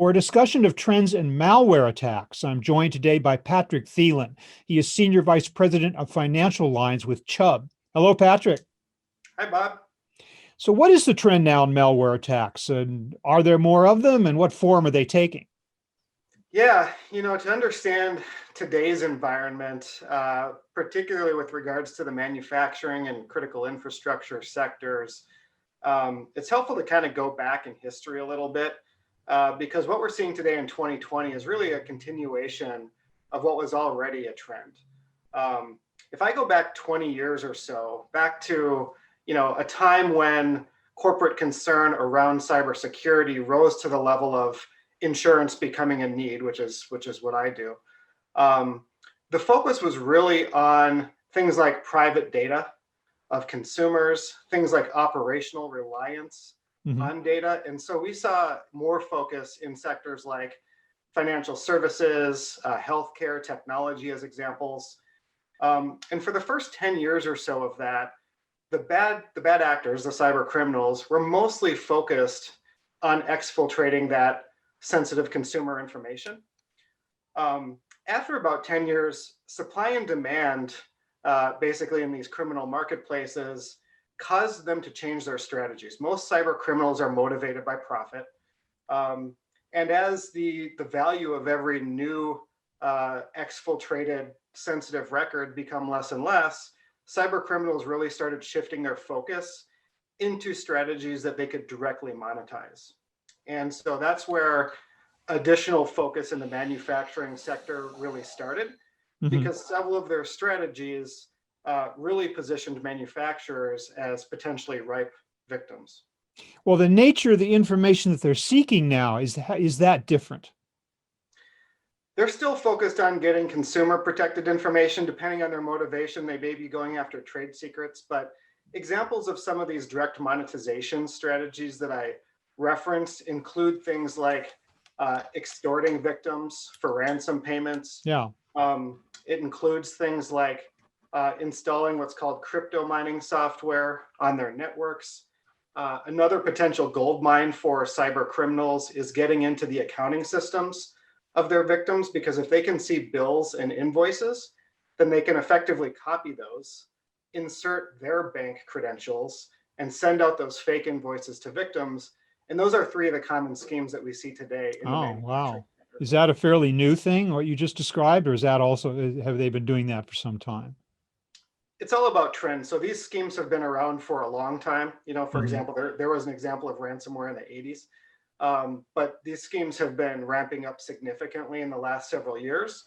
For a discussion of trends in malware attacks, I'm joined today by Patrick Thielen. He is Senior Vice President of Financial Lines with Chubb. Hello, Patrick. Hi, Bob. So what is the trend now in malware attacks? And are there more of them? And what form are they taking? Yeah, to understand today's environment, particularly with regards to the manufacturing and critical infrastructure sectors, it's helpful to kind of go back in history a little bit because what we're seeing today in 2020 is really a continuation of what was already a trend. If I go back 20 years or so, back to a time when corporate concern around cybersecurity rose to the level of insurance becoming a need, which is what I do. The focus was really on things like private data of consumers, things like operational reliance on data. And so we saw more focus in sectors like financial services, healthcare, technology as examples. And for the first 10 years or so of that, the bad actors, the cyber criminals, were mostly focused on exfiltrating that sensitive consumer information. After about 10 years, supply and demand, basically in these criminal marketplaces, caused them to change their strategies. Most cyber criminals are motivated by profit. And as the value of every new exfiltrated sensitive record become less and less, cyber criminals really started shifting their focus into strategies that they could directly monetize. And so that's where additional focus in the manufacturing sector really started, because several of their strategies really positioned manufacturers as potentially ripe victims. Well, the nature of the information that they're seeking now, is that different? They're still focused on getting consumer protected information. Depending on their motivation, they may be going after trade secrets, but examples of some of these direct monetization strategies that I referenced include things like extorting victims for ransom payments. Yeah. It includes things like installing what's called crypto mining software on their networks. Another potential gold mine for cyber criminals is getting into the accounting systems of their victims, because if they can see bills and invoices, then they can effectively copy those, insert their bank credentials, and send out those fake invoices to victims. And those are three of the common schemes that we see today in the manufacturing wow. sector. Is that a fairly new thing, what you just described, or is that also, have they been doing that for some time? It's all about trends. So these schemes have been around for a long time. For example, there was an example of ransomware in the 80s. But these schemes have been ramping up significantly in the last several years.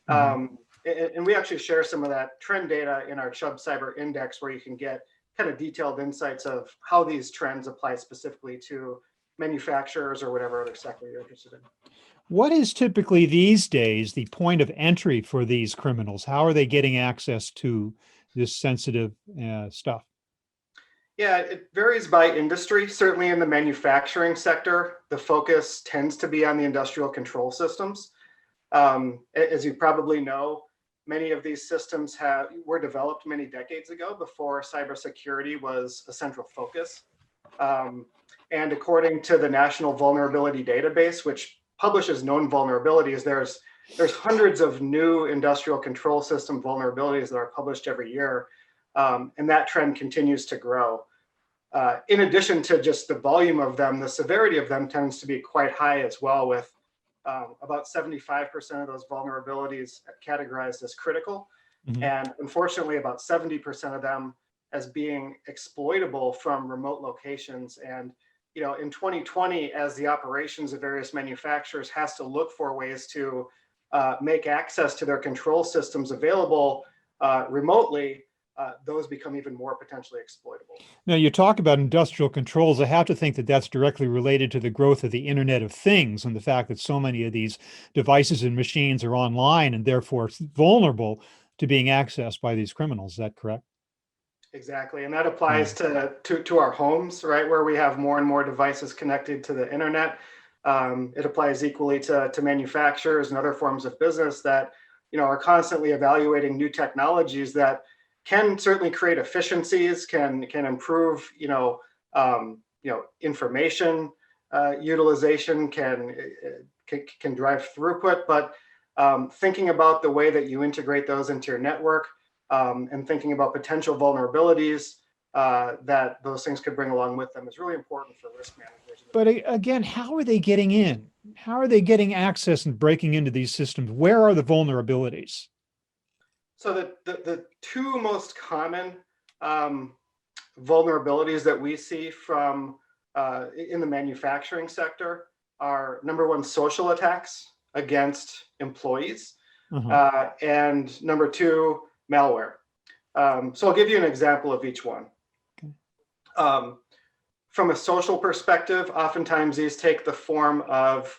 And we actually share some of that trend data in our Chubb Cyber Index, where you can get kind of detailed insights of how these trends apply specifically to manufacturers or whatever other sector you're interested in. What is typically these days the point of entry for these criminals? How are they getting access to this sensitive stuff? Yeah, it varies by industry. Certainly in the manufacturing sector, the focus tends to be on the industrial control systems. As you probably know, many of these systems were developed many decades ago, before cybersecurity was a central focus. And according to the National Vulnerability Database, which publishes known vulnerabilities, there's hundreds of new industrial control system vulnerabilities that are published every year. And that trend continues to grow. In addition to just the volume of them, the severity of them tends to be quite high as well, with about 75% of those vulnerabilities categorized as critical. And unfortunately, about 70% of them as being exploitable from remote locations. And in 2020, as the operations of various manufacturers has to look for ways to make access to their control systems available remotely, those become even more potentially exploitable. Now, you talk about industrial controls. I have to think that that's directly related to the growth of the Internet of Things and the fact that so many of these devices and machines are online and therefore vulnerable to being accessed by these criminals. Is that correct? Exactly. And that applies to our homes, right, where we have more and more devices connected to the internet. It applies equally to manufacturers and other forms of business that are constantly evaluating new technologies that can certainly create efficiencies, can improve information utilization can drive throughput, but thinking about the way that you integrate those into your network, and thinking about potential vulnerabilities that those things could bring along with them is really important for risk managers. But again, how are they getting in? How are they getting access and breaking into these systems? Where are the vulnerabilities? So the two most common vulnerabilities that we see from in the manufacturing sector are, number one, social attacks against employees, and number two, malware. So I'll give you an example of each one. From a social perspective, oftentimes these take the form of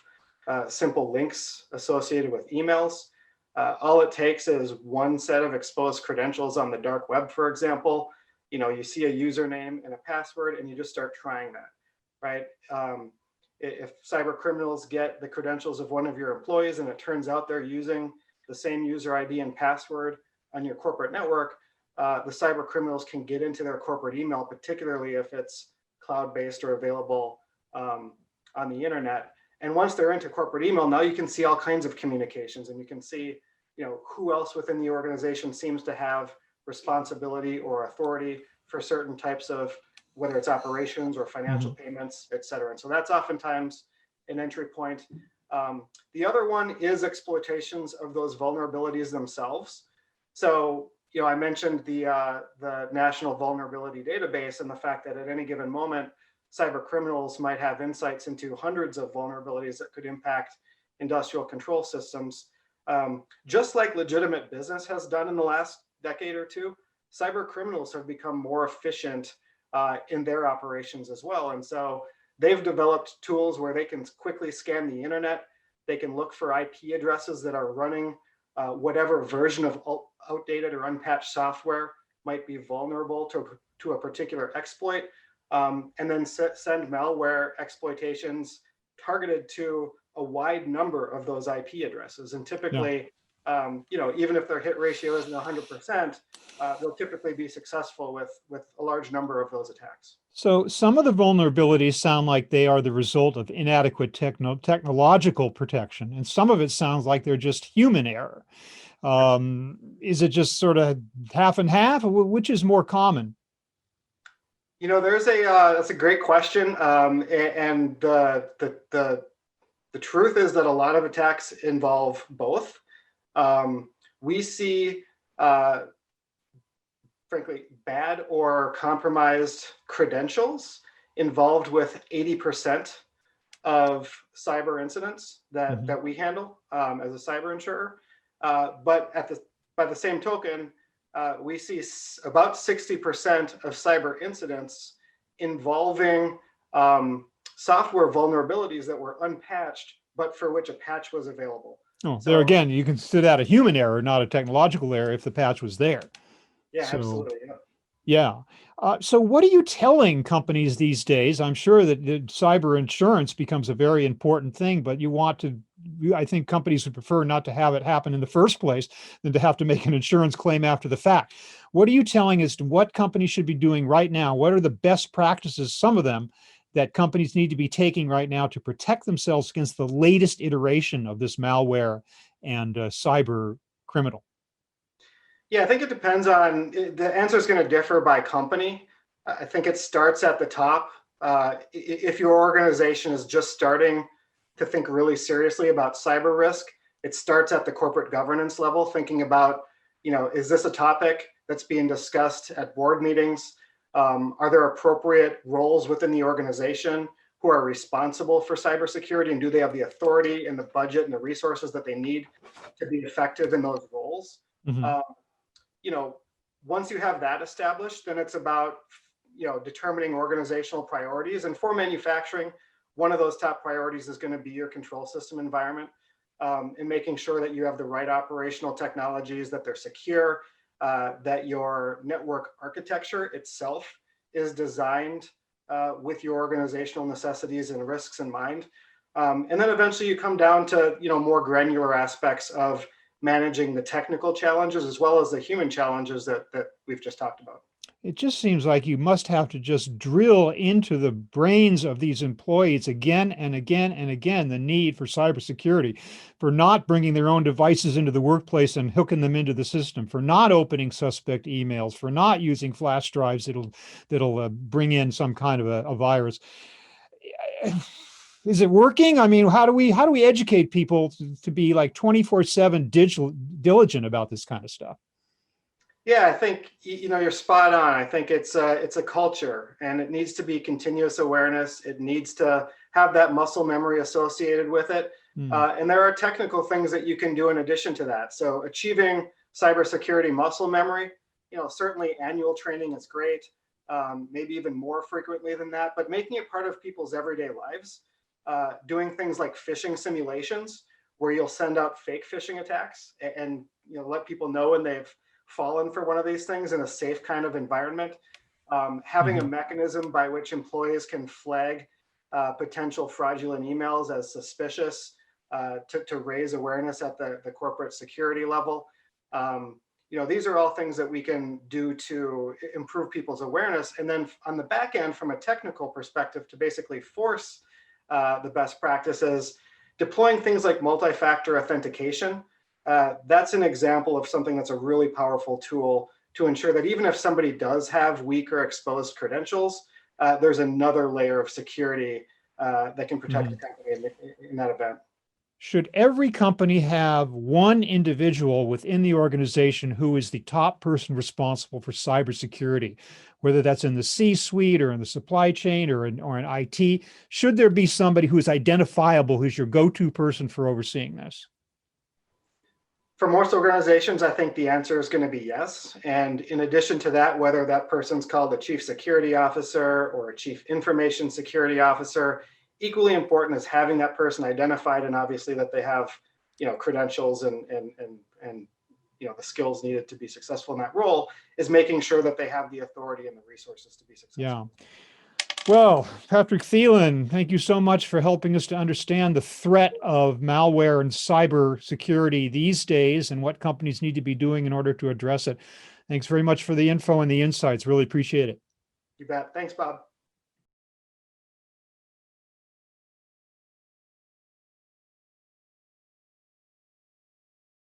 simple links associated with emails. All it takes is one set of exposed credentials on the dark web, for example. You see a username and a password, and you just start trying that, right? If cyber criminals get the credentials of one of your employees and it turns out they're using the same user ID and password on your corporate network, the cyber criminals can get into their corporate email, particularly if it's cloud-based or available on the internet. And once they're into corporate email, now you can see all kinds of communications, and you can see, who else within the organization seems to have responsibility or authority for certain types of, whether it's operations or financial payments, et cetera. And so that's oftentimes an entry point. The other one is exploitations of those vulnerabilities themselves. So, I mentioned the National Vulnerability Database and the fact that at any given moment, cyber criminals might have insights into hundreds of vulnerabilities that could impact industrial control systems. Just like legitimate business has done in the last decade or two, cyber criminals have become more efficient in their operations as well. And so they've developed tools where they can quickly scan the internet. They can look for IP addresses that are running whatever version of outdated or unpatched software might be vulnerable to a particular exploit, and then send malware exploitations targeted to a wide number of those IP addresses. And typically, even if their hit ratio isn't 100%, they'll typically be successful with a large number of those attacks. So some of the vulnerabilities sound like they are the result of inadequate technological protection, and some of it sounds like they're just human error. Is it just sort of half and half? Which is more common? That's a great question, and the truth is that a lot of attacks involve both. We see, frankly, bad or compromised credentials involved with 80% of cyber incidents that we handle as a cyber insurer. But by the same token, we see about 60% of cyber incidents involving software vulnerabilities that were unpatched, but for which a patch was available. Oh, so, there again, you can sit out a human error, not a technological error, if the patch was there. Yeah, so, absolutely. Yeah. So what are you telling companies these days? I'm sure that cyber insurance becomes a very important thing, but I think companies would prefer not to have it happen in the first place than to have to make an insurance claim after the fact. What are you telling as to what companies should be doing right now? What are the best practices, some of them, that companies need to be taking right now to protect themselves against the latest iteration of this malware and cyber criminal? Yeah, I think it depends on, the answer is going to differ by company. I think it starts at the top. If your organization is just starting to think really seriously about cyber risk, it starts at the corporate governance level, thinking about, is this a topic that's being discussed at board meetings? Are there appropriate roles within the organization who are responsible for cybersecurity, and do they have the authority and the budget and the resources that they need to be effective in those roles? Once you have that established, then it's about, determining organizational priorities. And for manufacturing, one of those top priorities is going to be your control system environment, and making sure that you have the right operational technologies, that they're secure, that your network architecture itself is designed with your organizational necessities and risks in mind. And then eventually you come down to, more granular aspects of managing the technical challenges as well as the human challenges that we've just talked about. It just seems like you must have to just drill into the brains of these employees again and again and again the need for cybersecurity, for not bringing their own devices into the workplace and hooking them into the system, for not opening suspect emails, for not using flash drives that'll bring in some kind of a virus. Is it working? I mean, how do we educate people to be like 24/7 diligent about this kind of stuff? Yeah, I think you're spot on. I think it's a culture, and it needs to be continuous awareness. It needs to have that muscle memory associated with it, Hmm. and there are technical things that you can do in addition to that. So achieving cybersecurity muscle memory, certainly annual training is great. Maybe even more frequently than that, but making it part of people's everyday lives. Doing things like phishing simulations, where you'll send out fake phishing attacks and let people know when they've fallen for one of these things in a safe kind of environment. Having a Mhm. mechanism by which employees can flag potential fraudulent emails as suspicious, to raise awareness at the corporate security level. These are all things that we can do to improve people's awareness. And then on the back end, from a technical perspective, to basically force the best practices, deploying things like multi-factor authentication. That's an example of something that's a really powerful tool to ensure that even if somebody does have weak or exposed credentials, there's another layer of security that can protect the Mhm. company in that event. Should every company have one individual within the organization who is the top person responsible for cybersecurity, whether that's in the C-suite or in the supply chain or in IT? Should there be somebody who's identifiable, who's your go-to person for overseeing this? For most organizations, I think the answer is going to be yes. And in addition to that, whether that person's called a chief security officer or a chief information security officer, equally important is having that person identified, and obviously that they have, credentials and the skills needed to be successful in that role, is making sure that they have the authority and the resources to be Yeah. successful. Well, Patrick Thielen, thank you so much for helping us to understand the threat of malware and cyber security these days and what companies need to be doing in order to address it. Thanks very much for the info and the insights. Really appreciate it. You bet. Thanks, Bob.